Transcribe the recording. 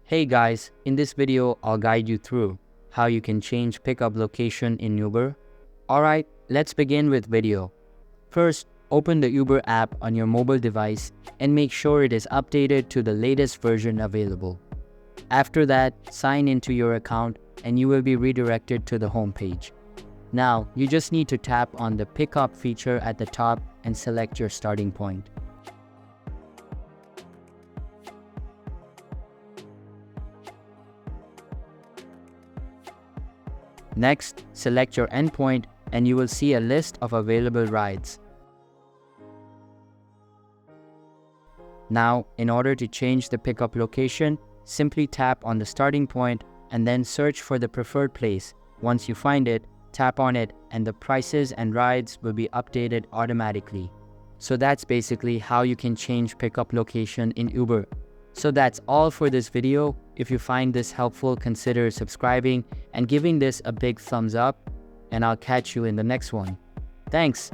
Hey guys, in this video, I'll guide you through how you can change pickup location in Uber. Alright, let's begin with video. First, open the Uber app on your mobile device and make sure it is updated to the latest version available. After that, sign into your account and you will be redirected to the home page. Now, you just need to tap on the pickup feature at the top and select your starting point. Next, select your endpoint and you will see a list of available rides. Now, in order to change the pickup location, simply tap on the starting point and then search for the preferred place. Once you find it, tap on it and the prices and rides will be updated automatically. So that's basically how you can change pickup location in Uber. So that's all for this video. If you find this helpful, consider subscribing and giving this a big thumbs up, and I'll catch you in the next one. Thanks.